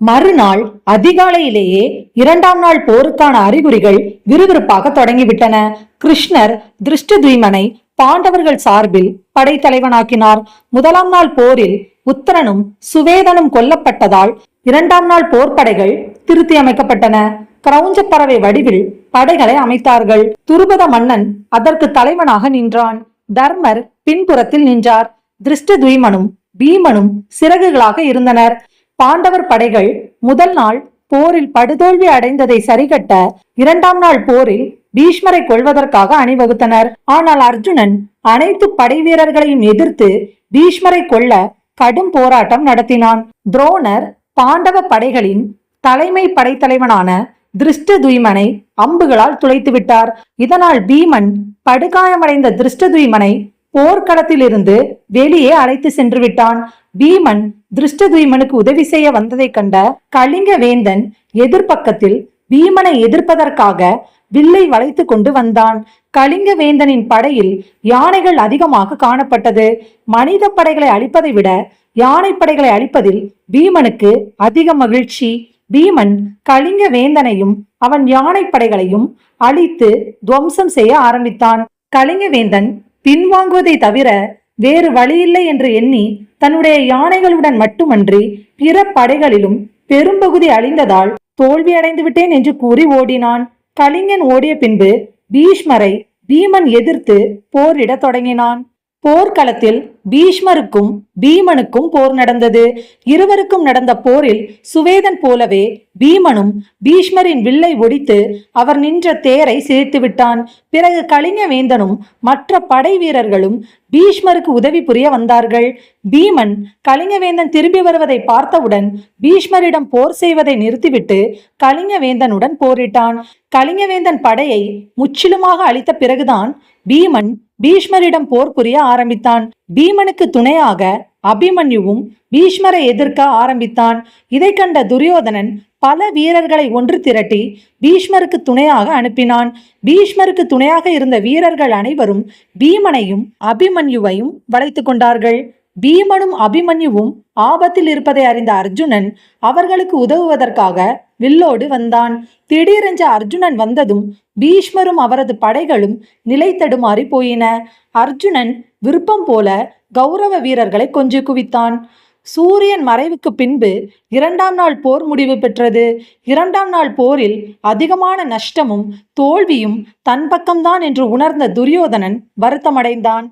மறுநாள் அதிகாலையிலேயே இரண்டாம் நாள் போருக்கான அறிகுறிகள் விறுவிறுப்பாக தொடங்கிவிட்டன. கிருஷ்ணர் திருஷ்டத்யும்னனை பாண்டவர்கள் சார்பில் படைத்தலைவனாக்கினார். முதலாம் நாள் போரில் உத்தரனும் சுவேதனும் கொல்லப்பட்டதால் இரண்டாம் நாள் போர்ப்படைகள் திருத்தி அமைக்கப்பட்டன. கிரௌஞ்ச பறவை வடிவில் படைகளை அமைத்தார்கள். துருபத மன்னன் அதற்கு தலைவனாக நின்றான். தர்மர் பின்புறத்தில் நின்றார். திருஷ்டத்யும்னனும் பீமனும் சிறகுகளாக இருந்தனர். பாண்டவர் படைகள் முதல் நாள் போரில் படுதோல்வி அடைந்ததை சரிகட்ட இரண்டாம் நாள் போரில் பீஷ்மரை கொல்வதற்காக அணிவகுத்தனர். ஆனால் அர்ஜுனன் அனைத்து படை வீரர்களையும் எதிர்த்து பீஷ்மரை கொல்ல கடும் போராட்டம் நடத்தினான். துரோணர் பாண்டவ படைகளின் தலைமை படைத்தலைவனான திருஷ்டத்யும்னனை அம்புகளால் துளைத்து விட்டார். இதனால் பீமன் படுகாயமடைந்த திருஷ்டத்யும்னனை போர்க்களத்தில் இருந்து வெளியே அழைத்து சென்று விட்டான். பீமன் திருஷ்டத்யும்னனுக்கு உதவி செய்ய வந்ததை கண்ட கலிங்க வேந்தன் எதிர்பக்கத்தில் பீமனை எதிர்ப்பதற்காக வில்லை வளைத்து கொண்டு வந்தான். கலிங்க வேந்தனின் படையில் யானைகள் அதிகமாக காணப்பட்டது. மனித படைகளை அழிப்பதை விட யானை படைகளை அழிப்பதில் பீமனுக்கு அதிக மகிழ்ச்சி. பீமன் கலிங்க வேந்தனையும் அவன் யானை படைகளையும் அழித்து துவம்சம் செய்ய ஆரம்பித்தான். கலிங்க வேந்தன் பின்வாங்குவதை தவிர வேறு வழியில்லை என்று எண்ணி தன்னுடைய யானைகளுடன் மட்டுமன்றி பிற படைகளிலும் பெரும்பகுதி அழிந்ததால் தோல்வியடைந்து விட்டேன் என்று கூறி ஓடினான். கலிங்கன் ஓடிய பின்பு பீஷ்மரை பீமன் எதிர்த்து போரிட தொடங்கினான். போர்க்களத்தில் பீஷ்மருக்கும் பீமனுக்கும் போர் நடந்தது. இருவருக்கும் நடந்த போரில் சுவேதன் போலவே பீமனும் பீஷ்மரின் வில்லை ஒடித்து அவர் நின்ற தேரை சிதைத்து விட்டான். பிறகு கலிங்க வேந்தனும் மற்ற படை வீரர்களும் பீஷ்மருக்கு உதவி புரிய வந்தார்கள். பீமன் கலிங்கவேந்தன் திரும்பி வருவதை பார்த்தவுடன் பீஷ்மரிடம் போர் செய்வதை நிறுத்திவிட்டு கலிங்கவேந்தனுடன் போரிட்டான். கலிங்கவேந்தன் படையை முற்றிலுமாக அழித்த பிறகுதான் பீமன் பீஷ்மரிடம் போர் புரிய ஆரம்பித்தான். பீமனுக்கு துணையாக அபிமன்யுவும் பீஷ்மரை எதிர்க்க ஆரம்பித்தான். இதை கண்ட துரியோதனன் பல வீரர்களை ஒன்று திரட்டி பீஷ்மருக்கு துணையாக அனுப்பினான். பீஷ்மருக்கு துணையாக இருந்த வீரர்கள் அனைவரும் பீமனையும் அபிமன்யுவையும் வளைத்து கொண்டார்கள். பீமனும் அபிமன்யுவும் ஆபத்தில் இருப்பதை அறிந்த அர்ஜுனன் அவர்களுக்கு உதவுவதற்காக வில்லோடு வந்தான். திடீரென்று அர்ஜுனன் வந்ததும் பீஷ்மரும் அவரது படைகளும் நிலை தடுமாறி போயின. அர்ஜுனன் விருப்பம் போல கௌரவ வீரர்களை கொஞ்சி குவித்தான். சூரியன் மறைவுக்கு பின்பு இரண்டாம் நாள் போர் முடிவு பெற்றது. இரண்டாம் நாள் போரில் அதிகமான நஷ்டமும் தோல்வியும் தன் பக்கம்தான் என்று உணர்ந்த துரியோதனன் வருத்தமடைந்தான்.